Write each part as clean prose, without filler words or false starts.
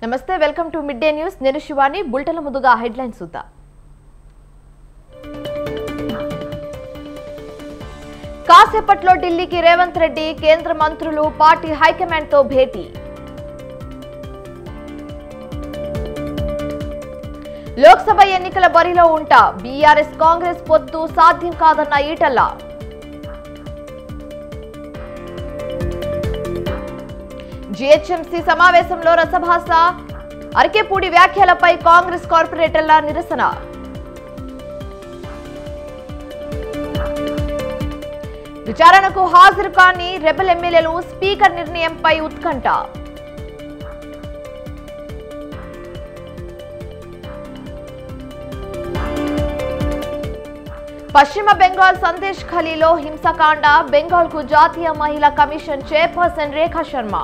నమస్తే welcome to mid day news నేను Shivani bulletin ముందుగా హెడ్లైన్స్ చూద్దాం కాసేపట్లో ఢిల్లీకి రేవంత్ రెడ్డి కేంద్ర మంత్రులు పార్టీ హైకమాండ్ తో భేటీ లోక్సభ ఎన్నికల బరిలో ఉంటా బీఆర్ఎస్ కాంగ్రెస్ పొత్తు సాధ్యం కాదన్న ఈటెల జీహెచ్ఎంసీ సమావేశంలో రసభాస అరికెపూడి వ్యాఖ్యలపై కాంగ్రెస్ కార్పొరేటర్ల నిరసన విచారణకు హాజరు కాని రెబెల్ ఎమ్మెల్యేలు స్పీకర్ నిర్ణయంపై ఉత్కంఠ పశ్చిమ బెంగాల్ సందేశ్ ఖలీలో హింసకాండ బెంగాల్కు జాతీయ మహిళా కమిషన్ చైర్పర్సన్ రేఖా శర్మ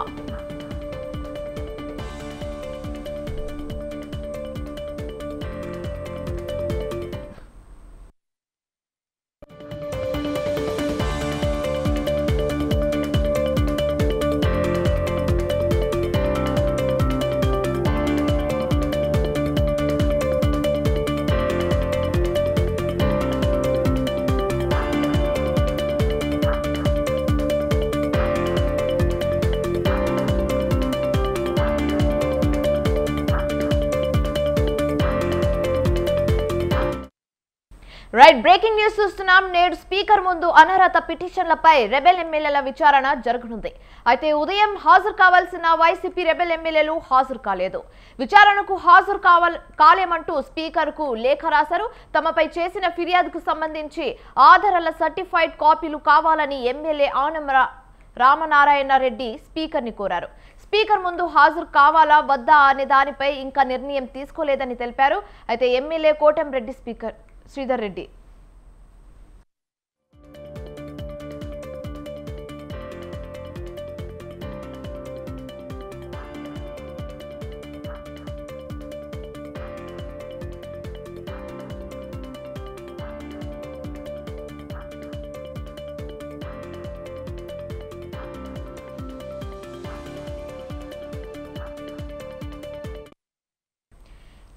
రైట్ బ్రేకింగ్ న్యూస్ చూస్తున్నాం. నేడు స్పీకర్ ముందు అనర్హత పిటిషన్లపై రెబెల్ ఎమ్మెల్యేల విచారణ జరగనుంది. అయితే ఉదయం హాజరు కావాల్సిన వైసీపీ రెబెల్ ఎమ్మెల్యేలు హాజరు కాలేదు. విచారణకు హాజరు కాలేమంటూ స్పీకర్ కు లేఖ రాశారు. తమపై చేసిన ఫిర్యాదుకు సంబంధించి ఆధారాల సర్టిఫైడ్ కాపీలు కావాలని ఎమ్మెల్యే ఆనం రామనారాయణ రెడ్డి స్పీకర్ ని కోరారు. స్పీకర్ ముందు హాజరు కావాలా వద్దా అనే దానిపై ఇంకా నిర్ణయం తీసుకోలేదని తెలిపారు. అయితే ఎమ్మెల్యే కోటంరెడ్డి స్పీకర్ శ్రీధర్ రెడ్డి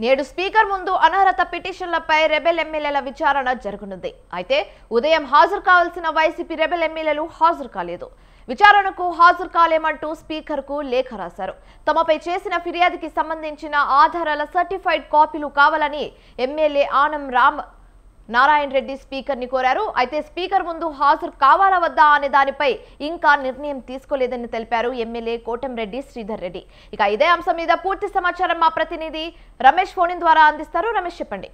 నేడు స్పీకర్ ముందు అనర్హత పిటిషన్లపై రెబెల్ ఎమ్మెల్యేల విచారణ జరగనుంది. అయితే ఉదయం హాజరు కావాల్సిన వైసీపీ రెబెల్ ఎమ్మెల్యేలు హాజరు కాలేదు. విచారణకు హాజరు కాలేమంటూ స్పీకర్ కు లేఖ రాశారు. తమపై చేసిన ఫిర్యాదుకి సంబంధించిన ఆధారాల సర్టిఫైడ్ కాపీలు కావాలని ఎమ్మెల్యే ఆనం నారాయణ రెడ్డి స్పీకర్ ని కోరారు. అయితే స్పీకర్ ముందు హాజరు కావాలా వద్దా అనే దానిపై ఇంకా నిర్ణయం తీసుకోలేదని తెలిపారు ఎమ్మెల్యే కోటంరెడ్డి శ్రీధర్ రెడ్డి. ఇక ఇదే అంశం మీద పూర్తి సమాచారం మా ప్రతినిధి రమేష్ ఫోన్ ద్వారా అందిస్తారు. రమేష్ చెప్పండి.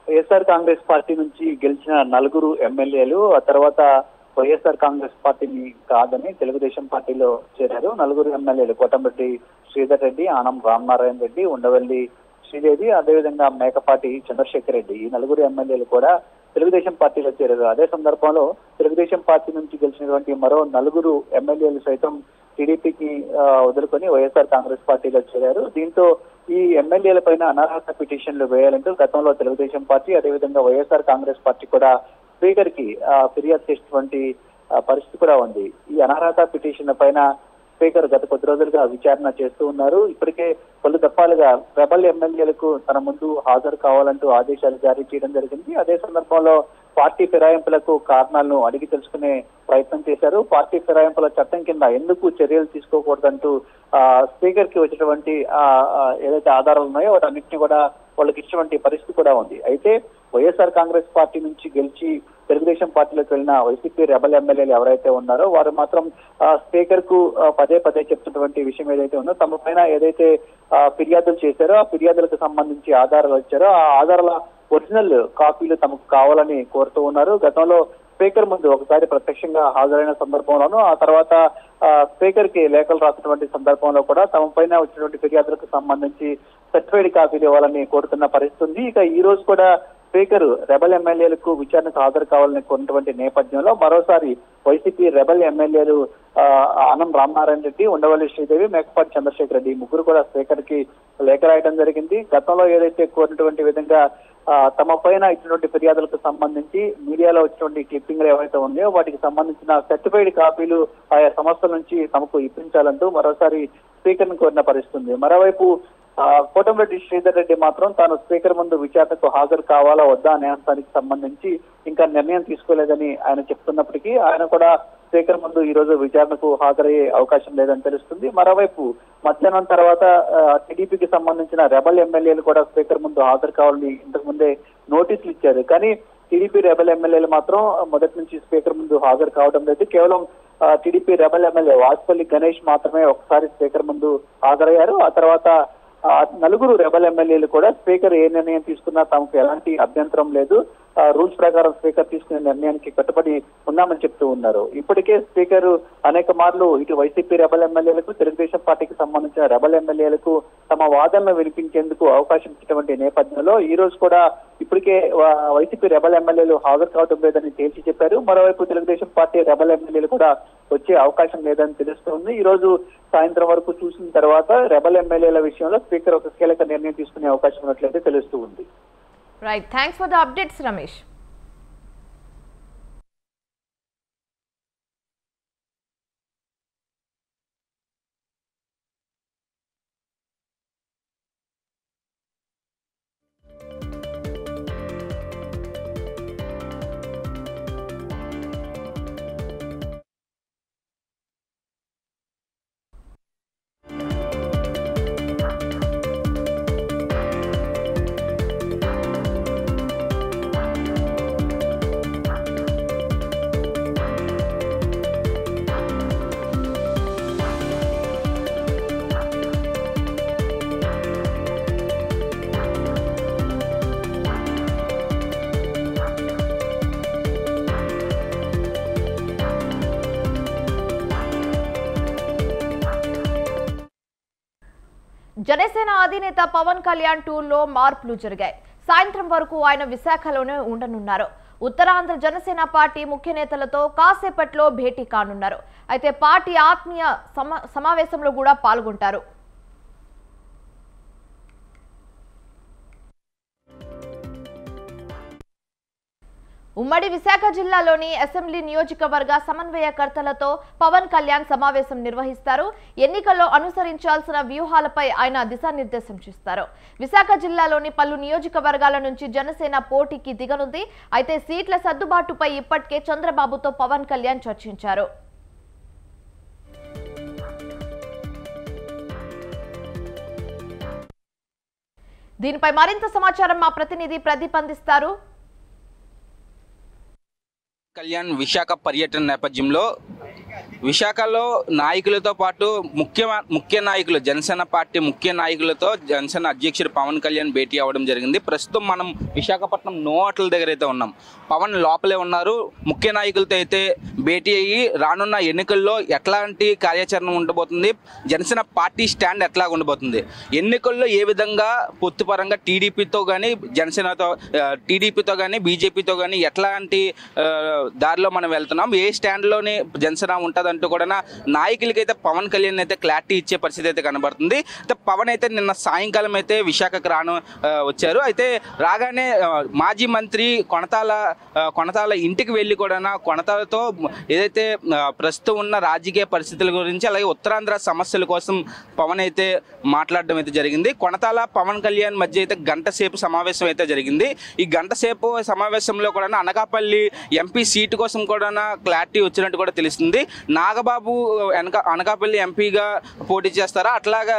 వైఎస్ఆర్ కాంగ్రెస్ పార్టీ నుంచి గెలిచిన 4 ఎమ్మెల్యేలు ఆ తర్వాత వైఎస్ఆర్ కాంగ్రెస్ పార్టీని కాదని తెలుగుదేశం పార్టీలో చేరారు. 4 ఎమ్మెల్యేలు కోటంరెడ్డి శ్రీధర్ రెడ్డి, ఆనం రామనారాయణ రెడ్డి, ఉండవల్లి శ్రీదేవి, అదేవిధంగా మేకపాటి చంద్రశేఖర్ రెడ్డి, ఈ 4 ఎమ్మెల్యేలు కూడా తెలుగుదేశం పార్టీలో చేరారు. అదే సందర్భంలో తెలుగుదేశం పార్టీ నుంచి గెలిచినటువంటి మరో 4 ఎమ్మెల్యేలు సైతం టీడీపీకి వదులుకొని వైఎస్ఆర్ కాంగ్రెస్ పార్టీలో చేరారు. దీంతో ఈ ఎమ్మెల్యేల పైన అనర్హత పిటిషన్లు వేయాలంటూ గతంలో తెలుగుదేశం పార్టీ అదేవిధంగా వైఎస్ఆర్ కాంగ్రెస్ పార్టీ కూడా స్పీకర్ కి ఫిర్యాదు చేసినటువంటి పరిస్థితి కూడా ఉంది. ఈ అనర్హత పిటిషన్ పైన స్పీకర్ గత కొద్ది రోజులుగా విచారణ చేస్తూ ఉన్నారు. ఇప్పటికే పలు దఫాలుగా రెబల్ ఎమ్మెల్యేలకు తన ముందు హాజరు కావాలంటూ ఆదేశాలు జారీ చేయడం జరిగింది. అదే సందర్భంలో పార్టీ ఫిరాయింపులకు కారణాలను అడిగి తెలుసుకునే ప్రయత్నం చేశారు. పార్టీ ఫిరాయింపుల చట్టం కింద ఎందుకు చర్యలు తీసుకోకూడదంటూ స్పీకర్ కి వచ్చినటువంటి ఏదైతే ఆధారాలు ఉన్నాయో వాటన్నింటినీ కూడా వాళ్ళకి ఇచ్చినటువంటి పరిస్థితి కూడా ఉంది. అయితే వైఎస్ఆర్ కాంగ్రెస్ పార్టీ నుంచి గెలిచి తెలుగుదేశం పార్టీలోకి వెళ్ళిన వైసీపీ రెబల్ ఎమ్మెల్యేలు ఎవరైతే ఉన్నారో వారు మాత్రం స్పీకర్ కు పదే చెప్తున్నటువంటి విషయం ఏదైతే ఉందో తమ పైన ఏదైతే ఫిర్యాదులు చేశారో ఆ ఫిర్యాదులకు సంబంధించి ఆధారాలు వచ్చారో ఆ ఆధారాల ఒరిజినల్ కాపీలు తమకు కావాలని కోరుతూ ఉన్నారు. గతంలో స్పీకర్ ముందు ఒకసారి ప్రత్యక్షంగా హాజరైన సందర్భంలోనూ ఆ తర్వాత స్పీకర్ కి లేఖలు రాసినటువంటి సందర్భంలో కూడా తమ పైన వచ్చినటువంటి ఫిర్యాదులకు సంబంధించి సర్టిఫైడ్ కాపీలు ఇవ్వాలని కోరుతున్న పరిస్థితి ఉంది. ఇక ఈ రోజు కూడా స్పీకర్ రెబల్ ఎమ్మెల్యేలకు విచారణకు హాజరు కావాలని కోరినటువంటి నేపథ్యంలో మరోసారి వైసీపీ రెబల్ ఎమ్మెల్యేలు ఆనం రామనారాయణ రెడ్డి, ఉండవల్లి శ్రీదేవి, మేకపాటి చంద్రశేఖర్ రెడ్డి ముగ్గురు కూడా స్పీకర్ కి లేఖ రాయడం జరిగింది. గతంలో ఏదైతే కోరినటువంటి విధంగా తమ పైన ఇచ్చినటువంటి ఫిర్యాదులకు సంబంధించి మీడియాలో వచ్చినటువంటి క్లిప్పింగ్లు ఏవైతే ఉన్నాయో వాటికి సంబంధించిన సర్టిఫైడ్ కాపీలు ఆయా సంస్థల నుంచి తమకు ఇప్పించాలంటూ మరోసారి స్పీకర్ ను కోరిన పరిస్థితుంది. మరోవైపు కోటంరెడ్డి శ్రీధర్ రెడ్డి మాత్రం తాను స్పీకర్ ముందు విచారణకు హాజరు కావాలా వద్దా అనే అంశానికి సంబంధించి ఇంకా నిర్ణయం తీసుకోలేదని ఆయన చెప్తున్నప్పటికీ ఆయన కూడా స్పీకర్ ముందు ఈ రోజు విచారణకు హాజరయ్యే అవకాశం లేదని తెలుస్తుంది. మరోవైపు మధ్యాహ్నం తర్వాత టీడీపీకి సంబంధించిన రెబల్ ఎమ్మెల్యేలు కూడా స్పీకర్ ముందు హాజరు కావాలని ఇంతకు ముందే నోటీసులు ఇచ్చారు. కానీ టీడీపీ రెబల్ ఎమ్మెల్యేలు మాత్రం మొదటి నుంచి స్పీకర్ ముందు హాజరు కావడం లేదు. కేవలం TDP rebel MLA Vasupalli Ganesh మాత్రమే ఒకసారి స్పీకర్ ముందు హాజరయ్యారు. ఆ తర్వాత నలుగురు రెబల్ ఎమ్మెల్యేలు కూడా స్పీకర్ ఏ నిర్ణయం తీసుకున్నా తమకు ఎలాంటి అభ్యంతరం లేదు, రూల్స్ ప్రకారం స్పీకర్ తీసుకునే నిర్ణయానికి కట్టుబడి ఉన్నామని చెప్తూ ఉన్నారు. ఇప్పటికే స్పీకర్ అనేక మార్లు ఇటు వైసీపీ రెబల్ ఎమ్మెల్యేలకు, తెలుగుదేశం పార్టీకి సంబంధించిన రెబల్ ఎమ్మెల్యేలకు తమ వాదనలు వినిపించేందుకు అవకాశం ఇచ్చినటువంటి నేపథ్యంలో ఈ రోజు కూడా ఇప్పటికే వైసీపీ రెబల్ ఎమ్మెల్యేలు హాజరు కావడం లేదని తేల్చి చెప్పారు. మరోవైపు తెలుగుదేశం పార్టీ రెబల్ ఎమ్మెల్యేలు కూడా వచ్చే అవకాశం లేదని తెలుస్తుంది. ఈ రోజు సాయంత్రం వరకు చూసిన తర్వాత రెబల్ ఎమ్మెల్యేల విషయంలో స్పీకర్ ఒక కీలక నిర్ణయం తీసుకునే అవకాశం ఉన్నట్లయితే తెలుస్తూ ఉంది. Right, thanks for the updates Ramesh. Janasena అధినేత పవన్ కళ్యాణ్ టూర్లో మార్పులు జరిగాయి. సాయంత్రం వరకు ఆయన విశాఖలోనే ఉండనున్నారు. ఉత్తరాంధ్ర జనసేన పార్టీ ముఖ్య నేతలతో కాసేపట్లో భేటీ కానున్నారు. అయితే పార్టీ ఆత్మీయ సమావేశంలో కూడా పాల్గొంటారు. ఉమ్మడి విశాఖ జిల్లాలోని అసెంబ్లీ నియోజకవర్గ సమన్వయకర్తలతో పవన్ కళ్యాణ్ సమావేశం నిర్వహిస్తారు. ఎన్నికల్లో అనుసరించాల్సిన వ్యూహాలపై ఆయన దిశానిర్దేశం చేస్తారు. విశాఖ జిల్లాలోని పలు నియోజకవర్గాల నుంచి జనసేన పోటీకి దిగనుంది. అయితే సీట్ల సర్దుబాటుపై ఇప్పటికే చంద్రబాబుతో పవన్ కళ్యాణ్ చర్చించారు. దీనిపై మరింత సమాచారం మా ప్రతినిధి ప్రదీప్ అందిస్తారు. కళ్యాణ్ విశాఖ పర్యటన నేపథ్యంలో విశాఖలో నాయకులతో పాటు ముఖ్య నాయకులు జనసేన పార్టీ ముఖ్య నాయకులతో జనసేన అధ్యక్షుడు పవన్ కళ్యాణ్ భేటీ అవ్వడం జరిగింది. ప్రస్తుతం మనం విశాఖపట్నం నో హోటల్ దగ్గర అయితే ఉన్నాం. పవన్ లోపలే ఉన్నారు. ముఖ్య నాయకులతో అయితే భేటీ అయ్యి రానున్న ఎన్నికల్లో ఎట్లాంటి కార్యాచరణ ఉండబోతుంది, జనసేన పార్టీ స్టాండ్ ఎట్లా ఉండబోతుంది, ఎన్నికల్లో ఏ విధంగా పొత్తుపరంగా టీడీపీతో కానీ జనసేనతో టీడీపీతో కానీ బీజేపీతో కానీ ఎట్లాంటి దారిలో మనం వెళ్తున్నాం, ఏ స్టాండ్లోనే జనసేన ఉంటుందంటూ కూడా నాయకులకైతే పవన్ కళ్యాణ్ అయితే క్లారిటీ ఇచ్చే పరిస్థితి అయితే కనబడుతుంది. అయితే పవన్ అయితే నిన్న సాయంకాలం అయితే విశాఖకు వచ్చారు. అయితే రాగానే మాజీ మంత్రి కొనతాల ఇంటికి వెళ్ళి కూడా కొనతాలతో ఏదైతే ప్రస్తుతం ఉన్న రాజకీయ పరిస్థితుల గురించి అలాగే ఉత్తరాంధ్ర సమస్యల కోసం పవన్ అయితే మాట్లాడడం అయితే జరిగింది. కొనతాల పవన్ కళ్యాణ్ మధ్య అయితే గంట సేపు సమావేశం అయితే జరిగింది. ఈ గంట సేపు సమావేశంలో కూడా అనకాపల్లి ఎంపీ సీటు కోసం కూడా క్లారిటీ వచ్చినట్టు కూడా తెలుస్తుంది. నాగబాబు అనకాపల్లి ఎంపీగా పోటీ చేస్తారా, అట్లాగా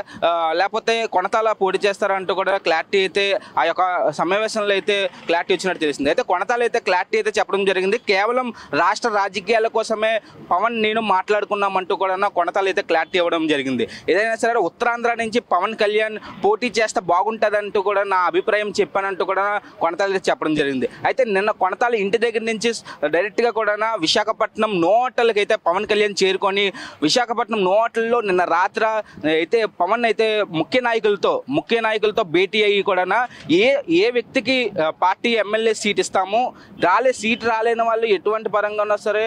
లేకపోతే కొనతాల పోటీ చేస్తారా అంటూ కూడా క్లారిటీ అయితే ఆ యొక్క సమావేశంలో అయితే క్లారిటీ వచ్చినట్టు తెలుస్తుంది. అయితే కొనతాల అయితే క్లారిటీ అయితే చెప్పడం జరిగింది. కేవలం రాష్ట్ర రాజకీయాల కోసమే పవన్ నేను మాట్లాడుకున్నామంటూ కూడా కొనతాల అయితే క్లారిటీ ఇవ్వడం జరిగింది. ఏదైనా సరే ఉత్తరాంధ్ర నుంచి పవన్ కళ్యాణ్ పోటీ చేస్తే బాగుంటుందంటూ కూడా నా అభిప్రాయం చెప్పానంటూ కూడా కొనతాల అయితే చెప్పడం జరిగింది. అయితే నిన్న కొనతాల ఇంటి దగ్గర నుంచి డైరెక్ట్గా కూడా విశాఖపట్నం నో హోటల్కి అయితే పవన్ కళ్యాణ్ చేరుకొని విశాఖపట్నం నో హోటల్లో నిన్న రాత్రి అయితే పవన్ అయితే ముఖ్య నాయకులతో భేటీ అయ్యి కూడా ఏ వ్యక్తికి పార్టీ ఎమ్మెల్యే సీట్ ఇస్తాము, సీట్ రాలేని వాళ్ళు ఎటువంటి పరంగా ఉన్నా సరే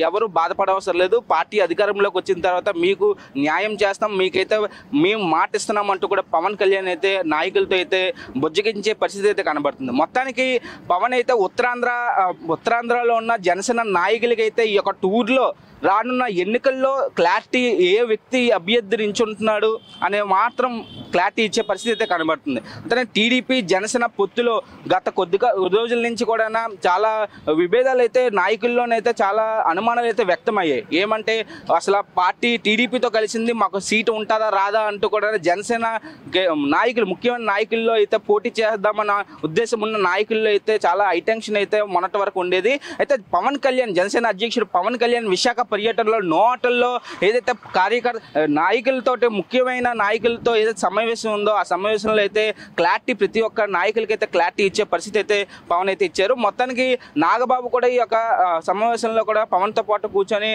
ఎవరు బాధపడవసరం లేదు, పార్టీ అధికారంలోకి వచ్చిన తర్వాత మీకు న్యాయం చేస్తాం, మీకైతే మేము మాట ఇస్తున్నాం అంటూ కూడా పవన్ కళ్యాణ్ అయితే నాయకులతో అయితే బుజ్జగించే పరిస్థితి అయితే కనబడుతుంది. మొత్తానికి పవన్ అయితే ఉత్తరాంధ్రలో ఉన్న జనసేన నాయకులకి అయితే ఈ యొక్క టూర్లో రానున్న ఎన్నికల్లో క్లారిటీ ఏ వ్యక్తి అభ్యర్థి నించుంటున్నాడు అనే మాత్రం క్లారిటీ ఇచ్చే పరిస్థితి అయితే కనబడుతుంది. అంటే టీడీపీ జనసేన పొత్తులో గత కొద్ది రోజుల నుంచి కూడా చాలా విభేదాలు అయితే నాయకుల్లోనైతే చాలా అనుమానాలు అయితే వ్యక్తమయ్యాయి. ఏమంటే అసలు పార్టీ టీడీపీతో కలిసింది, మాకు సీటు ఉంటుందా రాదా అంటూ కూడా జనసేన నాయకులు ముఖ్యమైన నాయకుల్లో అయితే పోటీ చేద్దామన్న ఉద్దేశం ఉన్న నాయకుల్లో అయితే చాలా హైటెన్షన్ అయితే మొన్నటి వరకు ఉండేది. అయితే పవన్ కళ్యాణ్ జనసేన అధ్యక్షుడు పవన్ కళ్యాణ్ విశాఖ పర్యటనలో నోటల్లో ఏదైతే నాయకులతో ముఖ్యమైన నాయకులతో ఏదైతే సమావేశం ఉందో ఆ సమావేశంలో అయితే క్లారిటీ ప్రతి ఒక్క నాయకులకి అయితే క్లారిటీ ఇచ్చే పరిస్థితి అయితే పవన్ అయితే ఇచ్చారు. మొత్తానికి నాగబాబు కూడా ఈ యొక్క సమావేశంలో కూడా పవన్తో పాటు కూర్చొని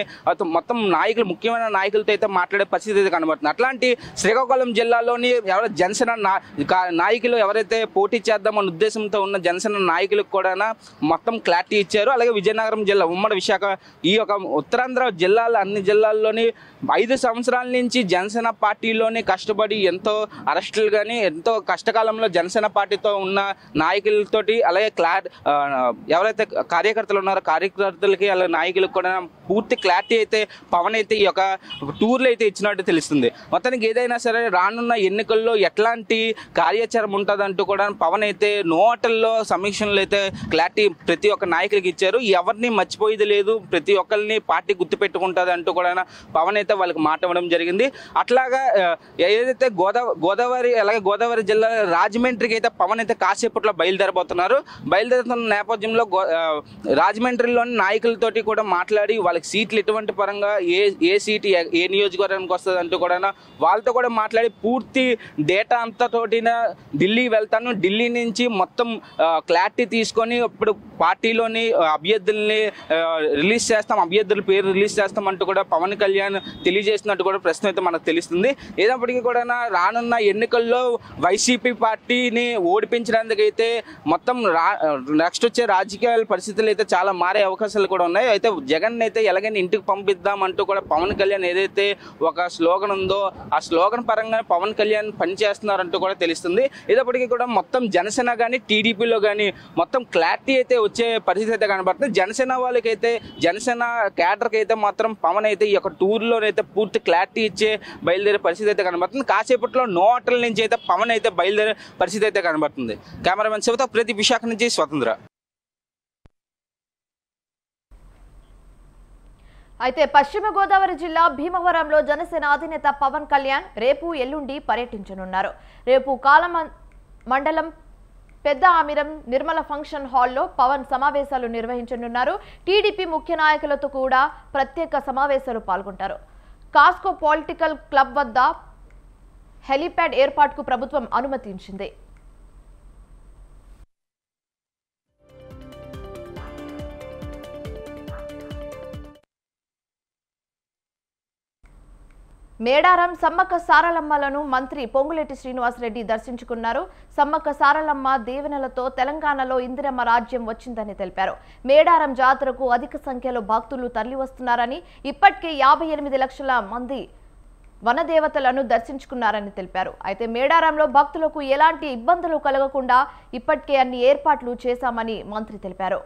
మొత్తం నాయకులు ముఖ్యమైన నాయకులతో అయితే మాట్లాడే పరిస్థితి అయితే కనబడుతుంది. అట్లాంటి శ్రీకాకుళం జిల్లాలోని ఎవరు జనసేన నాయకులు ఎవరైతే పోటీ చేద్దామన్న ఉద్దేశంతో ఉన్న జనసేన నాయకులకు కూడా మొత్తం క్లారిటీ ఇచ్చారు. అలాగే విజయనగరం జిల్లా ఉమ్మడి విశాఖ ఈ యొక్క ఉత్తరాంధ్ర జిల్లాల అన్ని జిల్లాల్లోని 5 సంవత్సరాల నుంచి జనసేన పార్టీలోని కష్టపడి ఎంతో అరెస్టులు కానీ ఎంతో కష్టకాలంలో జనసేన పార్టీతో ఉన్న నాయకులతోటి అలాగే ఎవరైతే కార్యకర్తలు ఉన్నారో కార్యకర్తలకి అలాగే నాయకులకు కూడా పూర్తి క్లారిటీ అయితే పవన్ అయితే ఈ యొక్క టూర్లో అయితే ఇచ్చినట్టు తెలుస్తుంది. మొత్తానికి ఏదైనా సరే రానున్న ఎన్నికల్లో ఎట్లాంటి కార్యాచరణ ఉంటుందంటూ కూడా పవన్ అయితే నోటల్లో సమీక్షలు అయితే క్లారిటీ ప్రతి ఒక్క నాయకులకి ఇచ్చారు. ఎవరిని మర్చిపోయేది లేదు, ప్రతి ఒక్కరిని పార్టీ గుర్తుపెట్టుకుంటుంది అంటూ కూడా పవన్ అయితే వాళ్ళకి మాట ఇవ్వడం జరిగింది. అట్లాగా ఏదైతే గోదావరి అలాగే గోదావరి జిల్లా రాజమండ్రికి అయితే పవన్ అయితే కాసేపట్లో బయలుదేరబోతున్నారు. బయలుదేరుతున్న నేపథ్యంలో రాజమండ్రిలోని నాయకులతోటి కూడా మాట్లాడి వాళ్ళకి సీట్లు ఎటువంటి పరంగా ఏ సీటు ఏ నియోజకవర్గానికి వస్తుంది అంటూ కూడా వాళ్ళతో కూడా మాట్లాడి పూర్తి డేటా అంతా తోటిన ఢిల్లీ వెళ్తాను, ఢిల్లీ నుంచి మొత్తం క్లారిటీ తీసుకొని ఇప్పుడు పార్టీలోని అభ్యర్థుల్ని రిలీజ్ చేస్తాం, అభ్యర్థుల పేరు రిలీజ్ చేస్తాం అంటూ కూడా పవన్ కళ్యాణ్ తెలియజేసినట్టు కూడా ప్రశ్న అయితే మనకు తెలుస్తుంది. ఏదప్పటికీ కూడా రానున్న ఎన్నికల్లో వైసీపీ పార్టీని ఓడిపించడానికైతే మొత్తం నెక్స్ట్ వచ్చే రాజకీయ పరిస్థితులు అయితే చాలా మారే అవకాశాలు కూడా ఉన్నాయి. అయితే జగన్ అయితే ఎలాగైనా ఇంటికి పంపిద్దామంటూ కూడా పవన్ కళ్యాణ్ ఏదైతే ఒక స్లోగన్ ఉందో ఆ స్లోగన్ పరంగా పవన్ కళ్యాణ్ పనిచేస్తున్నారంటూ కూడా తెలుస్తుంది. ఏదప్పటికీ కూడా మొత్తం జనసేన కానీ టీడీపీలో కానీ మొత్తం క్లారిటీ అయితే వచ్చే పరిస్థితి అయితే కనబడుతుంది. జనసేన వాళ్ళకైతే జనసేన క్యాడర్కి అయితే మాత్రం పవన్ అయితే ఈ యొక్క టూర్లోనైతే పూర్తి క్లారిటీ ఇచ్చే బయలుదేరే పరిస్థితి అయితే కనబడుతుంది. కాసేపట్లో నోటల నుంచి అయితే పవన్ అయితే బయలుదేరే పరిస్థితి అయితే కనబడుతుంది. కెమెరామెన్ శివతో ప్రతి విశాఖ నుంచి స్వతంత్ర. అయితే పశ్చిమ గోదావరి జిల్లా భీమవరంలో జనసేన అధినేత పవన్ కళ్యాణ్ రేపు ఎల్లుండి పర్యటించనున్నారు. రేపు మండలం పెద్ద ఆమిరం నిర్మల ఫంక్షన్ హాల్లో పవన్ సమావేశాలు నిర్వహించనున్నారు. టీడీపీ ముఖ్య నాయకులతో కూడా ప్రత్యేక సమావేశాలు పాల్గొంటారు. కాస్కో పొలిటికల్ క్లబ్ వద్ద హెలీప్యాడ్ ఏర్పాటుకు ప్రభుత్వం అనుమతించింది. మేడారం సమ్మక్క సారలమ్మలను మంత్రి పొంగులేటి శ్రీనివాసరెడ్డి దర్శించుకున్నారు. సమ్మక్క సారలమ్మ దీవెనలతో తెలంగాణలో ఇందిరమ్మ రాజ్యం వచ్చిందని తెలిపారు. మేడారం జాతరకు అధిక సంఖ్యలో భక్తులు తరలివస్తున్నారని, ఇప్పటికే 58 లక్షల మంది వనదేవతలను దర్శించుకున్నారని తెలిపారు. అయితే మేడారంలో భక్తులకు ఎలాంటి ఇబ్బందులు కలగకుండా ఇప్పటికే అన్ని ఏర్పాట్లు చేశామని మంత్రి తెలిపారు.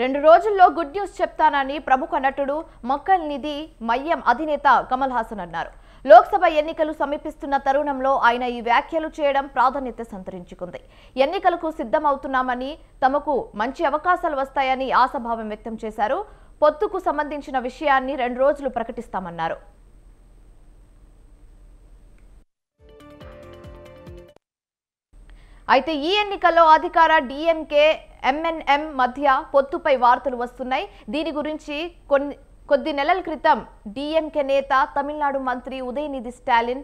రెండు రోజుల్లో గుడ్ న్యూస్ చెప్తానని ప్రముఖ నటుడు మక్కల్ నిధి మయ్యం అధినేత కమల్ హాసన్ అన్నారు. లోక్సభ ఎన్నికలు సమీపిస్తున్న తరుణంలో ఆయన ఈ వ్యాఖ్యలు చేయడం ప్రాధాన్యత సంతరించుకుంది. ఎన్నికలకు సిద్ధమవుతున్నామని, తమకు మంచి అవకాశాలు వస్తాయని ఆశాభావం వ్యక్తం చేశారు. పొత్తుకు సంబంధించిన విషయాన్ని 2 రోజులు ప్రకటిస్తామన్నారు. అయితే ఈ ఎన్నికల్లో అధికార డిఎంకే ఎంఎన్ఎం మధ్య పొత్తుపై వార్తలు వస్తున్నాయి. దీని గురించి కొద్ది నెలల క్రితం డిఎంకే నేత తమిళనాడు మంత్రి ఉదయనిధి స్టాలిన్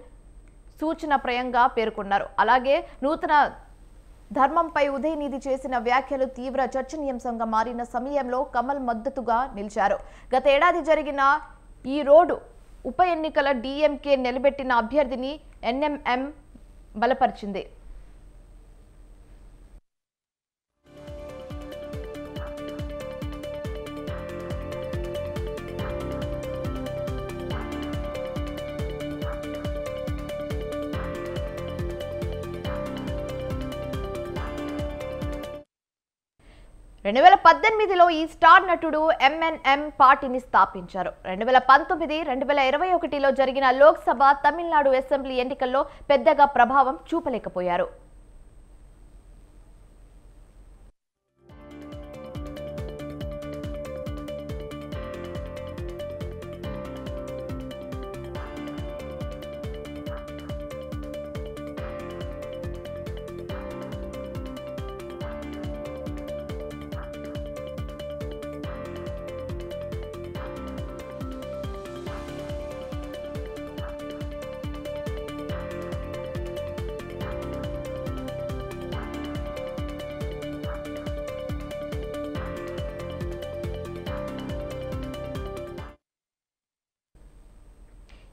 సూచనప్రాయంగా పేర్కొన్నారు. అలాగే నూతన ధర్మంపై ఉదయనిధి చేసిన వ్యాఖ్యలు తీవ్ర చర్చనీయాంశంగా మారిన సమయంలో కమల్ మద్దతుగా నిలిచారు. గత ఏడాది జరిగిన ఈ రోడ్డు ఉప ఎన్నికల డిఎంకే నిలబెట్టిన అభ్యర్థిని ఎన్ఎంఎం బలపరిచింది. 2018లో ఈ స్టార్ నటుడు ఎంఎన్ఎం పార్టీని స్థాపించారు. 2019, 2021లో జరిగిన లోక్సభ, తమిళనాడు అసెంబ్లీ ఎన్నికల్లో పెద్దగా ప్రభావం చూపలేకపోయారు.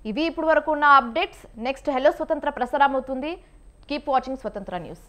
ఇవి ఇప్పుడు వరకు ఉన్న అప్డేట్స్. నెక్స్ట్ హలో స్వతంత్ర ప్రసారం అవుతుంది. కీప్ వాచింగ్ స్వతంత్ర న్యూస్.